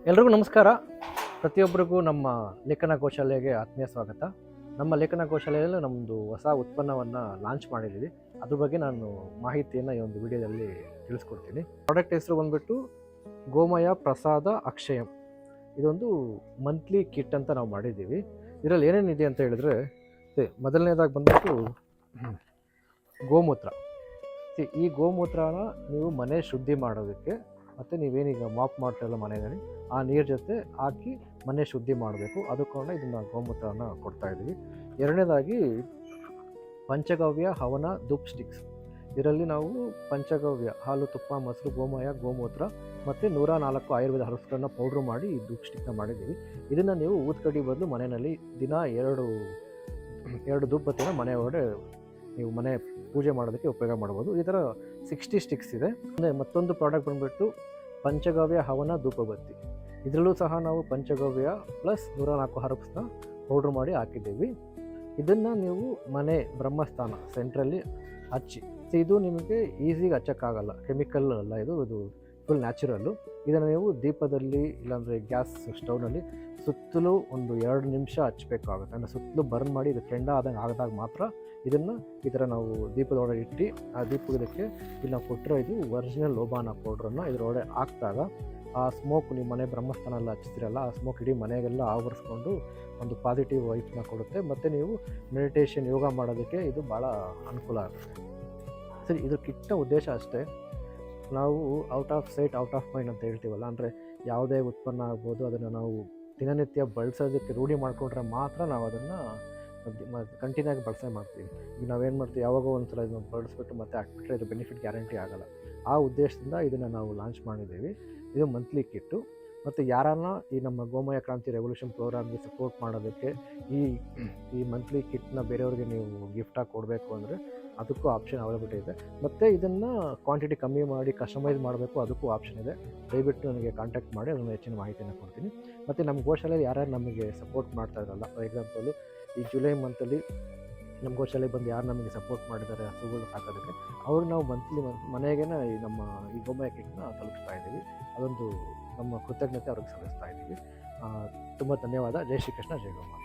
ಎಲ್ರಿಗೂ ನಮಸ್ಕಾರ. ಪ್ರತಿಯೊಬ್ಬರಿಗೂ ನಮ್ಮ ಲೇಖನ ಕೌಶಲ್ಯಗೆ ಆತ್ಮೀಯ ಸ್ವಾಗತ. ನಮ್ಮ ಲೇಖನ ಕೌಶಲ್ಯದಲ್ಲಿ ನಮ್ಮದು ಹೊಸ ಉತ್ಪನ್ನವನ್ನು ಲಾಂಚ್ ಮಾಡಿದ್ದೀವಿ. ಅದ್ರ ಬಗ್ಗೆ ನಾನು ಮಾಹಿತಿಯನ್ನು ಈ ಒಂದು ವಿಡಿಯೋದಲ್ಲಿ ತಿಳಿಸ್ಕೊಡ್ತೀನಿ. ಪ್ರಾಡಕ್ಟ್ ಹೆಸರು ಬಂದುಬಿಟ್ಟು ಗೋಮಯ ಪ್ರಸಾದ ಅಕ್ಷಯಂ. ಇದೊಂದು ಮಂತ್ಲಿ ಕಿಟ್ ಅಂತ ನಾವು ಮಾಡಿದ್ದೀವಿ. ಇದರಲ್ಲಿ ಏನೇನಿದೆ ಅಂತ ಹೇಳಿದ್ರೆ, ಮೊದಲನೇದಾಗಿ ಬಂದ್ಬಿಟ್ಟು ಗೋಮೂತ್ರ. ಈ ಗೋಮೂತ್ರನ ನೀವು ಮನೆ ಶುದ್ಧಿ ಮಾಡೋದಕ್ಕೆ, ಮತ್ತು ನೀವೇನೀಗ ಮಾಪ್ ಮಾಡ್ತಾರಲ್ಲ ಮನೆಯಲ್ಲಿ, ಆ ನೀರು ಜೊತೆ ಹಾಕಿ ಮನೆ ಶುದ್ಧಿ ಮಾಡಬೇಕು. ಅದಕ್ಕೋಸ್ಕರ ಇದನ್ನು ಗೋಮೂತ್ರನ ಕೊಡ್ತಾಯಿದ್ದೀವಿ. ಎರಡನೇದಾಗಿ ಪಂಚಗವ್ಯ ಹವನ ಧೂಪ್ ಸ್ಟಿಕ್ಸ್. ಇದರಲ್ಲಿ ನಾವು ಪಂಚಗವ್ಯ ಹಾಲು, ತುಪ್ಪ, ಮೊಸರು, ಗೋಮಯ, ಗೋಮೂತ್ರ ಮತ್ತು 104 ಆಯುರ್ವೇದ ಹರ್ಬ್ಸ್ಗಳನ್ನ ಪೌಡ್ರ್ ಮಾಡಿ ಈ ಧೂಪ್ ಸ್ಟಿಕ್ನ ಮಾಡಿದ್ದೀವಿ. ಇದನ್ನು ನೀವು ಊದ್ಕಡ್ಡಿ ಬದಲು ಮನೆಯಲ್ಲಿ ದಿನ ಎರಡು ಧೂಪ್ ಬತ್ತಿನ ಮನೆ ಒಳಗಡೆ ನೀವು ಮನೆ ಪೂಜೆ ಮಾಡೋದಕ್ಕೆ ಉಪಯೋಗ ಮಾಡ್ಬೋದು. ಈ ಥರ 60 ಸ್ಟಿಕ್ಸ್ ಇದೆ. ಮತ್ತೊಂದು ಪ್ರಾಡಕ್ಟ್ ಬಂದುಬಿಟ್ಟು ಪಂಚಗವ್ಯ ಹವನ ಧೂಪಬತ್ತಿ. ಇದರಲ್ಲೂ ಸಹ ನಾವು ಪಂಚಗವ್ಯ ಪ್ಲಸ್ 104 ಹರ್ಬ್ಸ್ನ ಪೌಡ್ರ್ ಮಾಡಿ ಹಾಕಿದ್ದೀವಿ. ಇದನ್ನು ನೀವು ಮನೆ ಬ್ರಹ್ಮಸ್ಥಾನ ಸೆಂಟ್ರಲ್ಲಿ ಹಚ್ಚಿ. ಇದು ನಿಮಗೆ ಈಸಿಗೆ ಹಚ್ಚೋಕ್ಕಾಗಲ್ಲ, ಕೆಮಿಕಲ್ ಅಲ್ಲ, ಇದು ಫುಲ್ ನ್ಯಾಚುರಲ್ಲು. ಇದನ್ನು ನೀವು ದೀಪದಲ್ಲಿ ಇಲ್ಲಾಂದರೆ ಗ್ಯಾಸ್ ಸ್ಟವ್ನಲ್ಲಿ ಸುತ್ತಲೂ ಒಂದು 2 ನಿಮಿಷ ಹಚ್ಚಬೇಕಾಗುತ್ತೆ. ಅಂದರೆ ಸುತ್ತಲೂ ಬರ್ನ್ ಮಾಡಿ ಇದು ಕೆಂಡ ಆದಾಗ ಮಾತ್ರ ಇದನ್ನು ಈ ಥರ ನಾವು ದೀಪದೊಳಗೆ ಇಟ್ಟು, ಆ ದೀಪದಕ್ಕೆ ಇಲ್ಲಿ ನಾವು ಕೊಟ್ಟಿರೋ ಇದು ಒರಿಜಿನಲ್ ಲೋಬಾನ ಪೌಡ್ರನ್ನು ಇದರೊಳಗೆ ಹಾಕಿದಾಗ ಆ ಸ್ಮೋಕ್ ನೀವು ಮನೆ ಬ್ರಹ್ಮಸ್ಥಾನ ಹಚ್ತಿರಲ್ಲ, ಆ ಸ್ಮೋಕ್ ಇಡೀ ಮನೆಗೆಲ್ಲ ಆವರಿಸ್ಕೊಂಡು ಒಂದು ಪಾಸಿಟಿವ್ ವೈಬ್ನ ಕೊಡುತ್ತೆ. ಮತ್ತು ನೀವು ಮೆಡಿಟೇಷನ್, ಯೋಗ ಮಾಡೋದಕ್ಕೆ ಇದು ಭಾಳ ಅನುಕೂಲ ಆಗುತ್ತೆ. ಸರಿ, ಇದ್ರ ಕಿಟ್ಟ ಉದ್ದೇಶ ಅಷ್ಟೇ. ನಾವು out off site out of mind ಅಂತ ಹೇಳ್ತೀವಲ್ಲ, ಅಂದರೆ ಯಾವುದೇ ಉತ್ಪನ್ನ ಆಗ್ಬೋದು ಅದನ್ನು ನಾವು ದಿನನಿತ್ಯ ಬಳಸೋದಕ್ಕೆ ರೂಢಿ ಮಾಡಿಕೊಂಡ್ರೆ ಮಾತ್ರ ನಾವು ಅದನ್ನು ಕಂಟಿನ್ಯೂ ಆಗಿ ಬಳಸೇ ಮಾಡ್ತೀವಿ. ಈಗ ನಾವೇನು ಮಾಡ್ತೀವಿ, ಯಾವಾಗೋ ಒಂದು ಸಲ ಇದನ್ನು ಬಳಸ್ಬಿಟ್ಟು ಮತ್ತೆ ಹಾಕ್ಬಿಟ್ರೆ ಇದು ಬೆನಿಫಿಟ್ ಗ್ಯಾರಂಟಿ ಆಗೋಲ್ಲ. ಆ ಉದ್ದೇಶದಿಂದ ಇದನ್ನು ನಾವು ಲಾಂಚ್ ಮಾಡಿದ್ದೀವಿ. ಇದು ಮಂತ್ಲಿ ಕಿಟ್ಟು. ಮತ್ತು ಯಾರನ್ನ ಈ ನಮ್ಮ ಗೋಮಯ ಕ್ರಾಂತಿ ರೆವಲ್ಯೂಷನ್ ಪ್ರೋಗ್ರಾಮ್ಗೆ ಸಪೋರ್ಟ್ ಮಾಡೋದಕ್ಕೆ ಈ ಮಂತ್ಲಿ ಕಿಟ್ನ ಬೇರೆಯವ್ರಿಗೆ ನೀವು ಗಿಫ್ಟಾಗಿ ಕೊಡಬೇಕು ಅಂದರೆ ಅದಕ್ಕೂ ಆಪ್ಷನ್ ಅವೈಲಬಿಲಿಟಿ ಇದೆ. ಮತ್ತು ಇದನ್ನು ಕ್ವಾಂಟಿಟಿ ಕಮ್ಮಿ ಮಾಡಿ ಕಸ್ಟಮೈಸ್ ಮಾಡಬೇಕು, ಅದಕ್ಕೂ ಆಪ್ಷನ್ ಇದೆ. ದಯವಿಟ್ಟು ನನಗೆ ಕಾಂಟ್ಯಾಕ್ಟ್ ಮಾಡಿ ಅದನ್ನು ಹೆಚ್ಚಿನ ಮಾಹಿತಿಯನ್ನು ಕೊಡ್ತೀನಿ. ಮತ್ತು ನಮ್ಮ ಗೋಶಾಲೆಯಲ್ಲಿ ಯಾರ್ಯಾರು ನಮಗೆ ಸಪೋರ್ಟ್ ಮಾಡ್ತಾ ಇರಲ್ಲ, ಫಾರ್ ಎಕ್ಸಾಂಪಲು ಈ ಜುಲೈ ಮಂತಲ್ಲಿ ನಮ್ಮ ಗೋಶಾಲೆಗೆ ಬಂದು ಯಾರು ನಮಗೆ ಸಪೋರ್ಟ್ ಮಾಡಿದ್ದಾರೆ ಹಸುಗಳು ಸಾಕೋದಕ್ಕೆ, ಅವ್ರಿಗೆ ನಾವು ಮಂತ್ಲಿ ಮನೆಗೇ ಈ ಗೋಮಯ ಕಿಟ್ನ ತಲುಪಿಸ್ತಾ ಇದ್ದೀವಿ. ಅದೊಂದು ನಮ್ಮ ಕೃತಜ್ಞತೆ ಅವ್ರಿಗೆ ಸಲ್ಲಿಸ್ತಾ ಇದ್ದೀವಿ. ತುಂಬ ಧನ್ಯವಾದ. ಜೈ ಶ್ರೀಕೃಷ್ಣ, ಜೈ ಗೋಮಾತೆ.